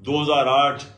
2008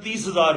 30,000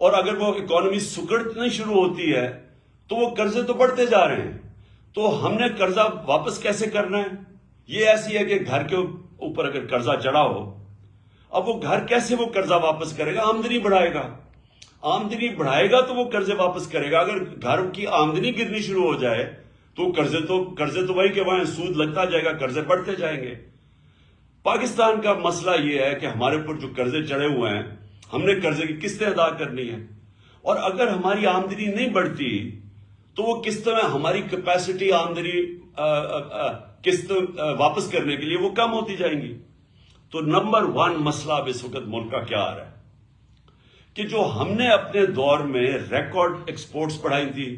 اور اگر وہ اکانومی سکڑنا شروع ہوتی ہے تو وہ قرضے تو بڑھتے جا رہے ہیں. تو ہم نے قرضہ واپس کیسے کرنا ہے؟ یہ ایسی ہے کہ گھر کے اوپر اگر قرضہ چڑھا ہو، اب وہ گھر کیسے وہ قرضہ واپس کرے گا؟ آمدنی بڑھائے گا. آمدنی بڑھائے گا تو وہ قرضے واپس کرے گا. اگر گھر کی آمدنی گرنی شروع ہو جائے تو قرضے تو وہی کہ وہاں سود لگتا جائے گا، قرضے بڑھتے جائیں گے. پاکستان کا مسئلہ یہ ہے کہ ہمارے اوپر جو قرضے چڑھے ہوئے ہیں، ہم نے قرضے کی قسطیں ادا کرنی ہے، اور اگر ہماری آمدنی نہیں بڑھتی تو وہ قسطوں میں ہماری کیپیسٹی آمدنی قسط واپس کرنے کے لیے وہ کم ہوتی جائیں گی. تو نمبر 1 مسئلہ اب اس وقت ملک کا کیا آ رہا ہے کہ جو ہم نے اپنے دور میں ریکارڈ ایکسپورٹس بڑھائی تھی،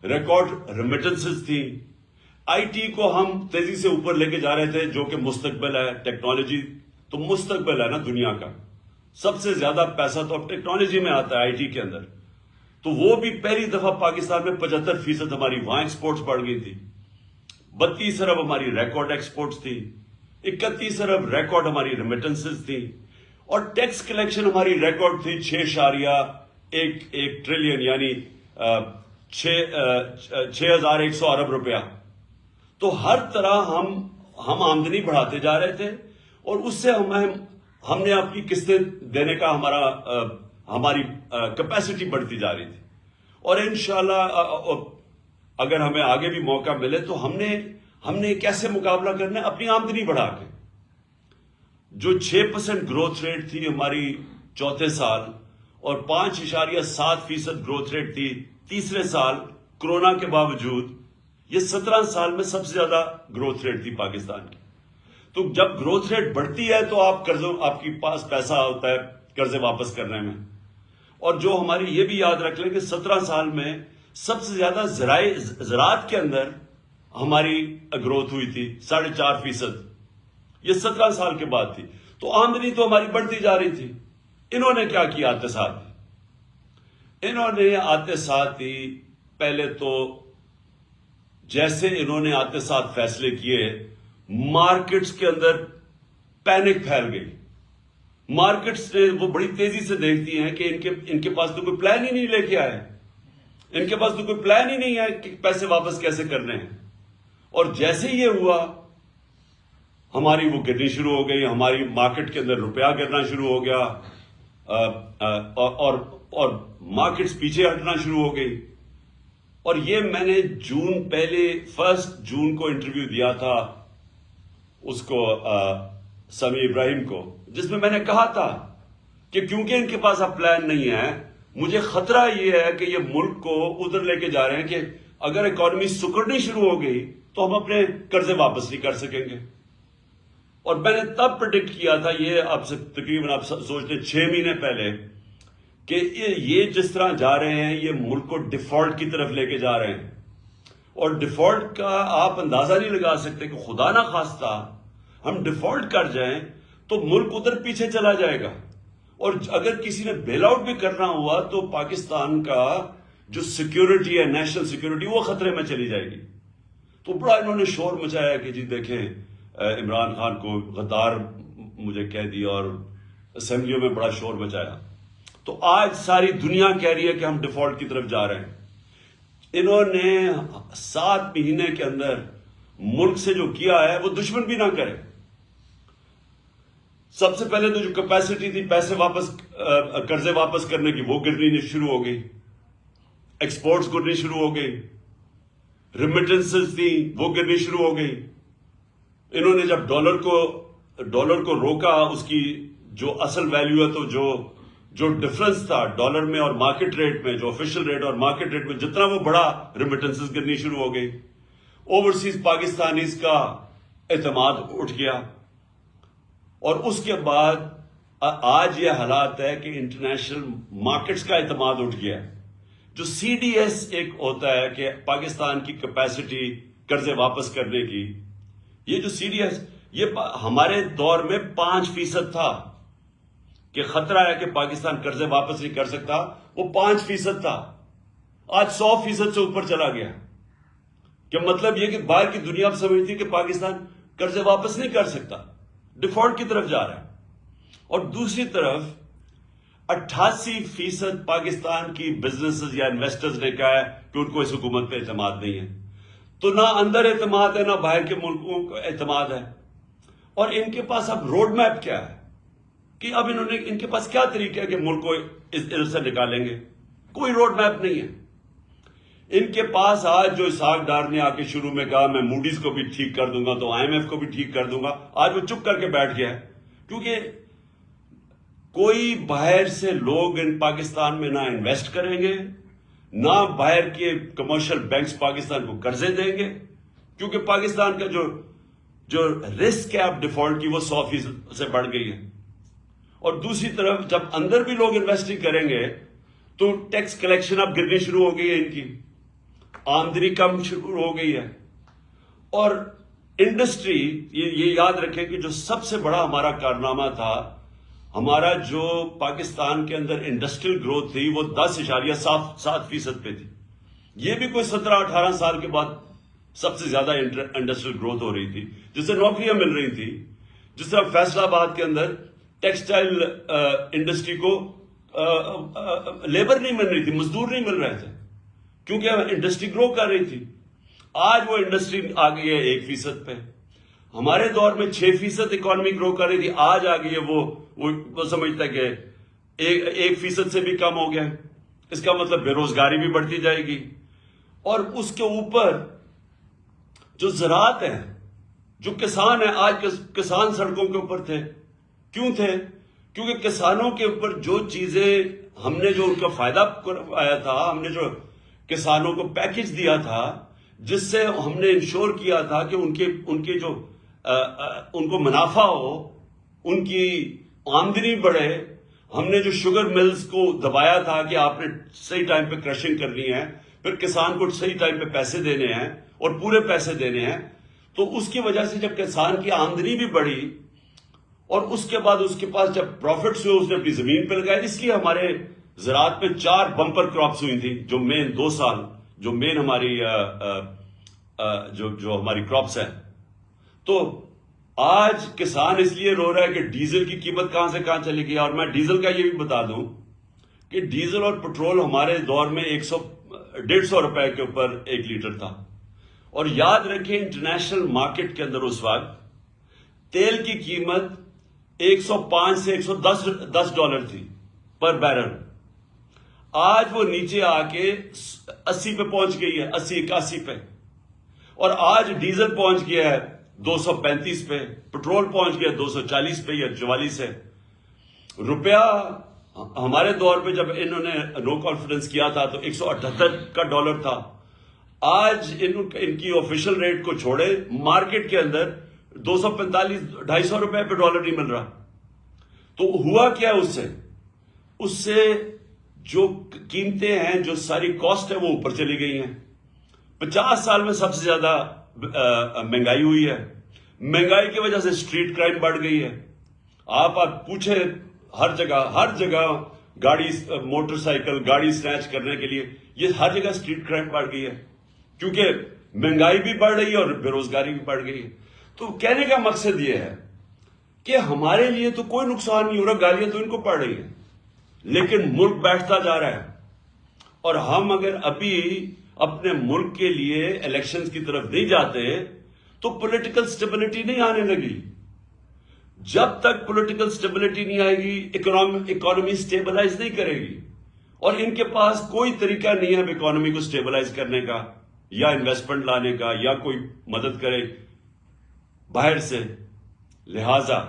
ریکارڈ ریمیٹنسز تھی، آئی ٹی کو ہم تیزی سے اوپر لے کے جا رہے تھے، جو کہ مستقبل ہے. ٹیکنالوجی تو مستقبل ہے نا دنیا کا. سب سے زیادہ پیسہ تو اب ٹیکنالوجی میں آتا ہے، آئی ٹی کے اندر. تو وہ بھی پہلی دفعہ پاکستان میں 75% ہماری وہاں ایکسپورٹس بڑھ گئی تھی. 32 ارب ہماری ریکارڈ ایکسپورٹس تھی، 31 ارب ریکارڈ ہماری ریمیٹنسز تھی، اور ٹیکس کلیکشن ہماری ریکارڈ تھی 6.1 ٹریلین، یعنی 6100 ارب روپیہ. تو ہر طرح ہم آمدنی بڑھاتے جا رہے تھے، اور اس سے ہم نے اپنی قسطیں دینے کا ہماری کیپیسٹی بڑھتی جا رہی تھی. اور انشاءاللہ اگر ہمیں آگے بھی موقع ملے تو ہم نے کیسے مقابلہ کرنا ہے؟ اپنی آمدنی بڑھا کے. جو 6% گروتھ ریٹ تھی ہماری چوتھے سال، اور 5.7% گروتھ ریٹ تھی تیسرے سال کورونا کے باوجود، یہ 17 سال میں سب سے زیادہ گروتھ ریٹ تھی پاکستان کی. تو جب گروتھ ریٹ بڑھتی ہے تو آپ کے پاس پیسہ ہوتا ہے قرضے واپس کرنے میں. اور جو ہماری یہ بھی یاد رکھ لیں کہ 17 سال میں سب سے زیادہ زراعت کے اندر ہماری گروتھ ہوئی تھی 4.5%. یہ 17 سال کے بعد تھی. تو آمدنی تو ہماری بڑھتی جا رہی تھی. انہوں نے کیا کیا آتے ساتھ؟ انہوں نے آتے ساتھ ہی پہلے تو جیسے انہوں نے آتے ساتھ فیصلے کیے، مارکیٹس کے اندر پینک پھیل گئی. مارکیٹس نے وہ بڑی تیزی سے دیکھتی ہیں کہ ان کے پاس تو کوئی پلان ہی نہیں لے کے آئے، ان کے پاس تو کوئی پلان ہی نہیں ہے کہ پیسے واپس کیسے کرنے ہیں. اور جیسے یہ ہوا ہماری وہ گرنی شروع ہو گئی، ہماری مارکیٹ کے اندر روپیہ گرنا شروع ہو گیا، اور مارکیٹس پیچھے ہٹنا شروع ہو گئی. اور یہ میں نے پہلے 1 جون کو انٹرویو دیا تھا اس کو سمیع ابراہیم کو، جس میں نے کہا تھا کہ کیونکہ ان کے پاس اب پلان نہیں ہے، مجھے خطرہ یہ ہے کہ یہ ملک کو ادھر لے کے جا رہے ہیں کہ اگر اکانومی سکڑنی شروع ہو گئی تو ہم اپنے قرضے واپس نہیں کر سکیں گے. اور میں نے تب پریڈکٹ کیا تھا، یہ آپ سے تقریباً آپ سوچتے 6 مہینے پہلے، کہ یہ جس طرح جا رہے ہیں یہ ملک کو ڈیفالٹ کی طرف لے کے جا رہے ہیں. اور ڈیفالٹ کا آپ اندازہ نہیں لگا سکتے کہ خدا نہ خواستہ ہم ڈیفالٹ کر جائیں تو ملک ادھر پیچھے چلا جائے گا. اور اگر کسی نے بیل آؤٹ بھی کرنا ہوا تو پاکستان کا جو سیکیورٹی ہے، نیشنل سیکیورٹی، وہ خطرے میں چلی جائے گی. تو بڑا انہوں نے شور مچایا کہ جی دیکھیں عمران خان کو غدار مجھے کہہ دیا، اور اسمبلیوں میں بڑا شور مچایا. تو آج ساری دنیا کہہ رہی ہے کہ ہم ڈیفالٹ کی طرف جا رہے ہیں. انہوں نے 7 مہینے کے اندر ملک سے جو کیا ہے وہ دشمن بھی نہ کرے. سب سے پہلے تو جو کیپیسٹی تھی قرضے واپس کرنے کی، وہ گرنی شروع ہو گئی، ایکسپورٹس گرنی شروع ہو گئی، ریمیٹنسز تھی وہ گرنی شروع ہو گئی. انہوں نے جب ڈالر کو روکا، اس کی جو اصل ویلیو ہے، تو جو ڈفرنس تھا ڈالر میں اور مارکیٹ ریٹ میں، جو آفیشل ریٹ اور مارکیٹ ریٹ میں جتنا وہ بڑا، ریمیٹنسز گرنی شروع ہو گئی. اوورسیز پاکستانیز کا اعتماد اٹھ گیا. اور اس کے بعد آج یہ حالات ہے کہ انٹرنیشنل مارکیٹس کا اعتماد اٹھ گیا. جو سی ڈی ایس ایک ہوتا ہے کہ پاکستان کی کیپیسٹی قرضے واپس کرنے کی، یہ جو سی ڈی ایس، یہ ہمارے دور میں 5% تھا کہ خطرہ ہے کہ پاکستان قرضے واپس نہیں کر سکتا، وہ 5% تھا. آج 100% سے اوپر چلا گیا. کہ مطلب یہ کہ باہر کی دنیا اب سمجھتی کہ پاکستان قرضے واپس نہیں کر سکتا، ڈیفالٹ کی طرف جا رہا ہے. اور دوسری طرف 88% پاکستان کی بزنسز یا انویسٹرز نے کہا ہے کہ ان کو اس حکومت پہ اعتماد نہیں ہے. تو نہ اندر اعتماد ہے نہ باہر کے ملکوں کا اعتماد ہے. اور ان کے پاس اب روڈ میپ کیا ہے کہ اب ان کے پاس کیا طریقہ ہے کہ ملک کو ادھر سے نکالیں گے؟ کوئی روڈ میپ نہیں ہے ان کے پاس. آج جو اسحاق ڈار نے آ کے شروع میں کہا میں موڈیز کو بھی ٹھیک کر دوں گا تو IMF کو بھی ٹھیک کر دوں گا, آج وہ چپ کر کے بیٹھ گیا ہے. کیونکہ کوئی باہر سے لوگ ان پاکستان میں نہ انویسٹ کریں گے, نہ باہر کے کمرشل بینکس پاکستان کو قرضے دیں گے, کیونکہ پاکستان کا جو رسک ہے اب ڈیفالٹ کی وہ 100% سے بڑھ گئی ہے. اور دوسری طرف جب اندر بھی لوگ انویسٹنگ کریں گے تو ٹیکس کلیکشن اب گرنی شروع ہو گئی ہے, ان کی آمدنی کم شروع ہو گئی ہے. اور انڈسٹری, یہ یاد رکھیں کہ جو سب سے بڑا ہمارا کارنامہ تھا, ہمارا جو پاکستان کے اندر انڈسٹریل گروتھ تھی وہ 10.7% پہ تھی. یہ بھی کوئی 17-18 سال کے بعد سب سے زیادہ انڈسٹریل گروتھ ہو رہی تھی, جس سے نوکریاں مل رہی تھی. جس طرح فیصل آباد کے اندر ٹیکسٹائل انڈسٹری کو لیبر نہیں مل رہی تھی, مزدور نہیں مل رہے تھے, کیونکہ انڈسٹری گرو کر رہی تھی. آج وہ انڈسٹری آ گئی ہے 1% پہ. ہمارے دور میں 6% اکانومی گرو کر رہی تھی, آج آ گئی ہے وہ سمجھتا ہے کہ 1% سے بھی کم ہو گیا. اس کا مطلب بے روزگاری بھی بڑھتی جائے گی. اور اس کے اوپر جو زراعت ہے, جو کسان ہیں, آج کسان سڑکوں کے اوپر تھے. کیوں تھے؟ کیونکہ کسانوں کے اوپر جو چیزیں ہم نے جو ان کا فائدہ آیا تھا, ہم نے جو کسانوں کو پیکج دیا تھا, جس سے ہم نے انشور کیا تھا کہ ان کے جو ان کو منافع ہو, ان کی آمدنی بڑھے. ہم نے جو شوگر ملز کو دبایا تھا کہ آپ نے صحیح ٹائم پہ کرشنگ کرنی ہے, پھر کسان کو صحیح ٹائم پہ پیسے دینے ہیں اور پورے پیسے دینے ہیں. تو اس کی وجہ سے جب کسان کی آمدنی بھی بڑھی اور اس کے بعد اس کے پاس جب پروفٹس ہوئے, اس نے اپنی زمین پہ لگایا. اس لیے ہمارے زراعت میں 4 بمپر کراپس ہوئی تھی, جو مین 2 سال جو مین ہماری جو ہماری کراپس ہیں. تو آج کسان اس لیے رو رہا ہے کہ ڈیزل کی قیمت کہاں سے کہاں چلی گئی. اور میں ڈیزل کا یہ بھی بتا دوں کہ ڈیزل اور پٹرول ہمارے دور میں 150 روپے کے اوپر 1 لیٹر تھا. اور یاد رکھیں انٹرنیشنل مارکیٹ کے اندر اس وقت تیل کی قیمت 105 سے 110 ڈالر تھی پر بیرل. آج وہ نیچے آ کے 80 پہ پہنچ گئی ہے, 80-81 پہ. اور آج ڈیزل پہنچ گیا ہے 235 پہ, پٹرول پہنچ گیا 240 پہ یا 44 ہے. روپیہ ہمارے دور پہ جب انہوں نے نو کانفیڈنس کیا تھا تو 178 کا ڈالر تھا. آج ان کی آفیشل ریٹ کو چھوڑے, مارکیٹ کے اندر 245-250 روپے پہ ڈالر نہیں مل رہا. تو ہوا کیا اس سے جو قیمتیں ہیں, جو ساری کاسٹ ہے وہ اوپر چلی گئی ہیں. 50 سال میں سب سے زیادہ مہنگائی ہوئی ہے. مہنگائی کی وجہ سے اسٹریٹ کرائم بڑھ گئی ہے. آپ پوچھیں ہر جگہ گاڑی, موٹر سائیکل گاڑی سنیچ کرنے کے لیے یہ ہر جگہ اسٹریٹ کرائم بڑھ گئی ہے, کیونکہ مہنگائی بھی بڑھ رہی ہے اور بے روزگاری بھی بڑھ گئی ہے. تو کہنے کا مقصد یہ ہے کہ ہمارے لیے تو کوئی نقصان نہیں ہو رہا, گالیاں تو ان کو پڑ رہی ہیں, لیکن ملک بیٹھتا جا رہا ہے. اور ہم اگر ابھی اپنے ملک کے لیے الیکشنز کی طرف نہیں جاتے تو پولیٹیکل سٹیبلٹی نہیں آنے لگی. جب تک پولیٹیکل سٹیبلٹی نہیں آئے گی اکانومی سٹیبلائز نہیں کرے گی. اور ان کے پاس کوئی طریقہ نہیں ہے اکانومی کو سٹیبلائز کرنے کا, یا انویسٹمنٹ لانے کا, یا کوئی مدد کرے باہر سے. لہذا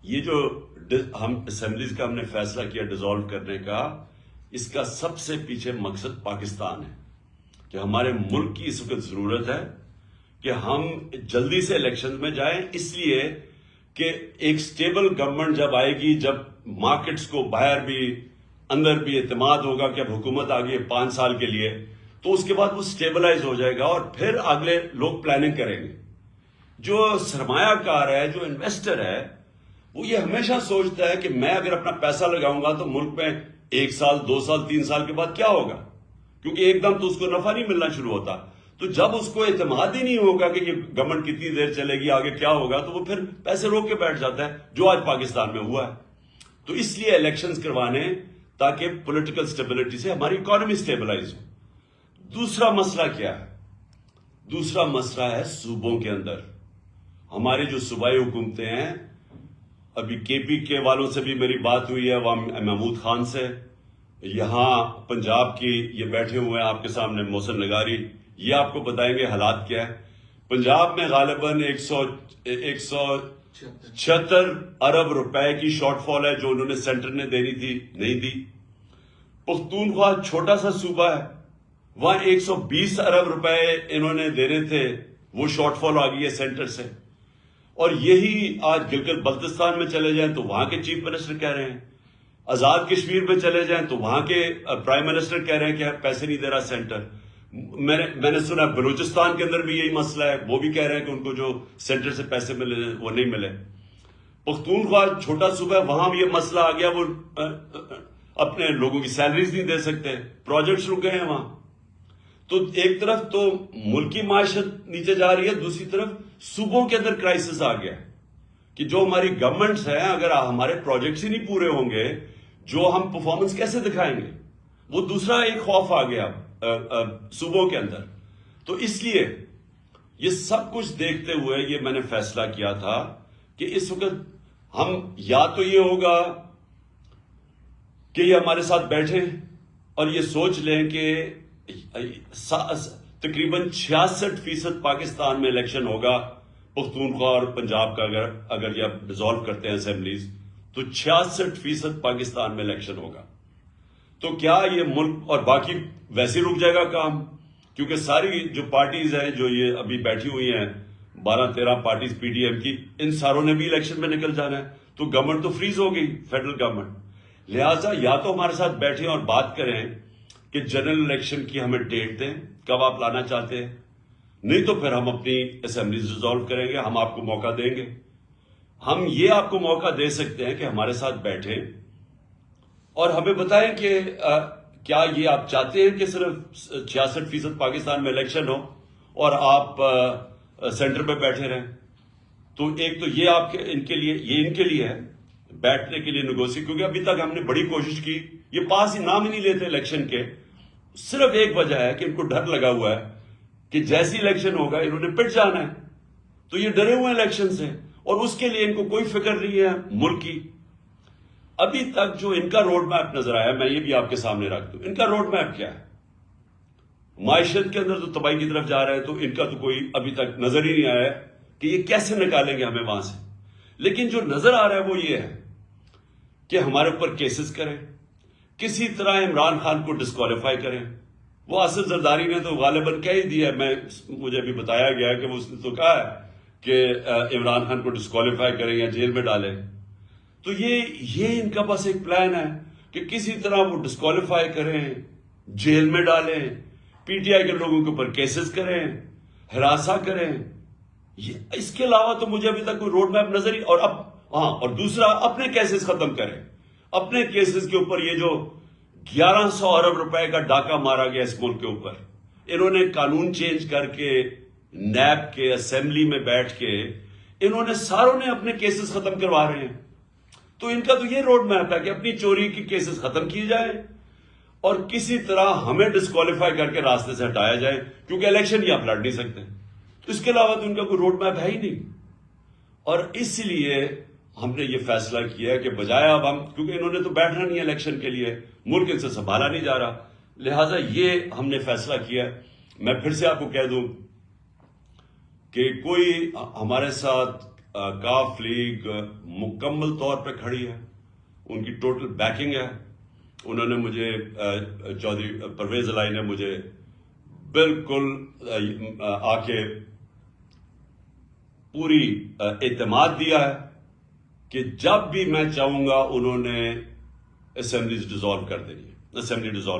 یہ جو ہم اسمبلیز کا ہم نے فیصلہ کیا ڈیزالو کرنے کا, اس کا سب سے پیچھے مقصد پاکستان ہے کہ ہمارے ملک کی اس وقت ضرورت ہے کہ ہم جلدی سے الیکشن میں جائیں. اس لیے کہ ایک سٹیبل گورنمنٹ جب آئے گی, جب مارکیٹس کو باہر بھی اندر بھی اعتماد ہوگا کہ اب حکومت آ گئی ہے 5 سال کے لیے, تو اس کے بعد وہ سٹیبلائز ہو جائے گا اور پھر اگلے لوگ پلاننگ کریں گے. جو سرمایہ کار ہے, جو انویسٹر ہے, وہ یہ ہمیشہ سوچتا ہے کہ میں اگر اپنا پیسہ لگاؤں گا تو ملک میں 1 سال 2 سال 3 سال کے بعد کیا ہوگا, کیونکہ ایک دم تو اس کو نفع نہیں ملنا شروع ہوتا. تو جب اس کو اعتماد ہی نہیں ہوگا کہ یہ گورنمنٹ کتنی دیر چلے گی, آگے کیا ہوگا, تو وہ پھر پیسے روک کے بیٹھ جاتا ہے, جو آج پاکستان میں ہوا ہے. تو اس لیے الیکشنز کروانے تاکہ پولیٹیکل سٹیبلٹی سے ہماری اکانومی سٹیبلائز ہو. دوسرا مسئلہ کیا ہے؟ دوسرا مسئلہ ہے صوبوں کے اندر. ہماری جو صوبائی حکومتیں ہیں، ابھی کے پی کے والوں سے بھی میری بات ہوئی ہے، محمود خان سے، یہاں پنجاب کی یہ بیٹھے ہوئے ہیں آپ کے سامنے محسن نگاری، یہ آپ کو بتائیں گے حالات کیا ہے. پنجاب میں غالباً 176 ارب روپے کی شارٹ فال ہے جو انہوں نے سینٹر نے دینی تھی، نہیں دی. پختونخوا چھوٹا سا صوبہ ہے، وہاں 120 ارب روپے انہوں نے دینے تھے، وہ شارٹ فال آ گئی ہے سینٹر سے. اور یہی آج گلگت بلتستان میں چلے جائیں تو وہاں کے چیف منسٹر کہہ رہے ہیں، آزاد کشمیر میں چلے جائیں تو وہاں کے پرائم منسٹر کہہ رہے ہیں کہ پیسے نہیں دے رہا سینٹر. میں نے سنا بلوچستان کے اندر بھی یہی مسئلہ ہے، وہ بھی کہہ رہے ہیں کہ ان کو جو سینٹر سے پیسے ملے وہ نہیں ملے. پختونخوا چھوٹا صوبہ ہے، وہاں بھی یہ مسئلہ آ گیا، وہ اپنے لوگوں کی سیلریز نہیں دے سکتے، پروجیکٹس رک گئے ہیں وہاں. تو ایک طرف تو ملکی معیشت نیچے جا رہی ہے، دوسری طرف صوبوں کے اندر کرائسس آ گیا کہ جو ہماری گورنمنٹس ہیں، اگر ہمارے پروجیکٹس ہی نہیں پورے ہوں گے، جو ہم پرفارمنس کیسے دکھائیں گے؟ وہ دوسرا ایک خوف آ گیا صوبوں کے اندر. تو اس لیے یہ سب کچھ دیکھتے ہوئے یہ میں نے فیصلہ کیا تھا کہ اس وقت ہم یا تو یہ ہوگا کہ یہ ہمارے ساتھ بیٹھیں اور یہ سوچ لیں کہ تقریباً 66% پاکستان میں الیکشن ہوگا پختونخوا اور پنجاب کا، اگر یہ ڈیزالو کرتے ہیں اسمبلیز تو 66% پاکستان میں الیکشن ہوگا. تو کیا یہ ملک اور باقی ویسے رک جائے گا کام؟ کیونکہ ساری جو پارٹیز ہیں جو یہ ابھی بیٹھی ہوئی ہیں 12-13 پارٹیز پی ڈی ایم کی، ان ساروں نے بھی الیکشن میں نکل جانا ہے. تو گورنمنٹ تو فریز ہو گئی، فیڈرل گورنمنٹ. لہٰذا یا تو ہمارے ساتھ بیٹھیں اور بات کریں کہ جنرل الیکشن کی ہمیں ڈیٹ دیں، کب آپ لانا چاہتے ہیں، نہیں تو پھر ہم اپنی اسمبلیز ریزالو کریں گے، ہم آپ کو موقع دیں گے. ہم یہ آپ کو موقع دے سکتے ہیں کہ ہمارے ساتھ بیٹھیں اور ہمیں بتائیں کہ کیا یہ آپ چاہتے ہیں کہ صرف 66% پاکستان میں الیکشن ہو اور آپ سینٹر پہ بیٹھے رہیں. تو ایک تو یہ آپ کے ان کے لیے ہے بیٹھنے کے لیے نیگوشیٹ، کیونکہ ابھی تک ہم نے بڑی کوشش کی، یہ پاس ہی نام ہی نہیں لیتے الیکشن کے. صرف ایک وجہ ہے کہ ان کو ڈر لگا ہوا ہے کہ جیسی الیکشن ہوگا انہوں نے پٹ جانا ہے، تو یہ ڈرے ہوئے ہیں الیکشن سے، اور اس کے لیے ان کو کوئی فکر نہیں ہے ملک کی. ابھی تک جو ان کا روڈ میپ نظر آیا، میں یہ بھی آپ کے سامنے رکھ دوں، ان کا روڈ میپ کیا ہے؟ معیشت کے اندر تو تباہی کی طرف جا رہا ہے، تو ان کا تو کوئی ابھی تک نظر ہی نہیں آیا ہے کہ یہ کیسے نکالیں گے ہمیں وہاں سے. لیکن جو نظر آ رہا ہے وہ یہ ہے کہ ہمارے اوپر کیسز کریں، کسی طرح عمران خان کو ڈسکوالیفائی کریں. وہ آصف زرداری نے تو غالباً کہہ ہی دیا ہے، مجھے بھی بتایا گیا کہ وہ اس نے تو کہا ہے کہ عمران خان کو ڈسکوالیفائی کریں یا جیل میں ڈالیں. تو یہ ان کا بس ایک پلان ہے کہ کسی طرح وہ ڈسکوالیفائی کریں، جیل میں ڈالیں، پی ٹی آئی کے لوگوں کے اوپر کیسز کریں، ہراساں کریں. اس کے علاوہ تو مجھے ابھی تک کوئی روڈ میپ نظر ہی. اور دوسرا اپنے کیسز ختم کریں، اپنے کیسز کے اوپر یہ جو 1100 ارب روپے کا ڈاکہ مارا گیا اس ملک کے اوپر، انہوں نے قانون چینج کر کے نیب کے اسمبلی میں بیٹھ کے انہوں نے ساروں نے اپنے کیسز ختم کروا رہے ہیں. تو ان کا تو یہ روڈ میپ ہے کہ اپنی چوری کی کیسز ختم کیے جائیں اور کسی طرح ہمیں ڈسکوالیفائی کر کے راستے سے ہٹایا جائے، کیونکہ الیکشن ہی آپ لڑ نہیں سکتے. تو اس کے علاوہ تو ان کا کوئی روڈ میپ ہے ہی نہیں. اور اس لیے ہم نے یہ فیصلہ کیا کہ بجائے اب ہم، کیونکہ انہوں نے تو بیٹھنا نہیں ہے الیکشن کے لیے، ملک ان سے سنبھالا نہیں جا رہا، لہٰذا یہ ہم نے فیصلہ کیا. میں پھر سے آپ کو کہہ دوں کہ کوئی ہمارے ساتھ کاف لیگ مکمل طور پہ کھڑی ہے، ان کی ٹوٹل بیکنگ ہے. انہوں نے مجھے چودھری پرویز الہی نے مجھے بالکل آ کے پوری اعتماد دیا ہے کہ جب بھی میں چاہوں گا انہوں نے اسمبلی ڈیزالو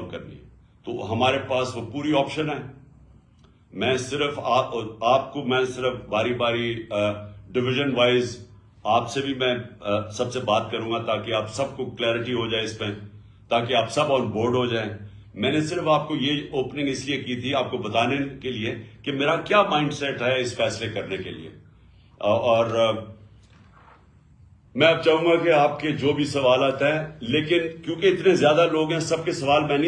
کرنی ہے. تو ہمارے پاس وہ پوری آپشن ہے. میں صرف آپ کو میں صرف باری باری ڈویژن وائز آپ سے بھی میں سب سے بات کروں گا تاکہ آپ سب کو کلیئرٹی ہو جائے اس پہ، تاکہ آپ سب آن بورڈ ہو جائیں. میں نے صرف آپ کو یہ اوپننگ اس لیے کی تھی آپ کو بتانے کے لیے کہ میرا کیا مائنڈ سیٹ ہے اس فیصلے کرنے کے لیے. اور میں اب چاہوں گا کہ آپ کے جو بھی سوالات ہیں، لیکن کیونکہ اتنے زیادہ لوگ ہیں، سب کے سوال میں نہیں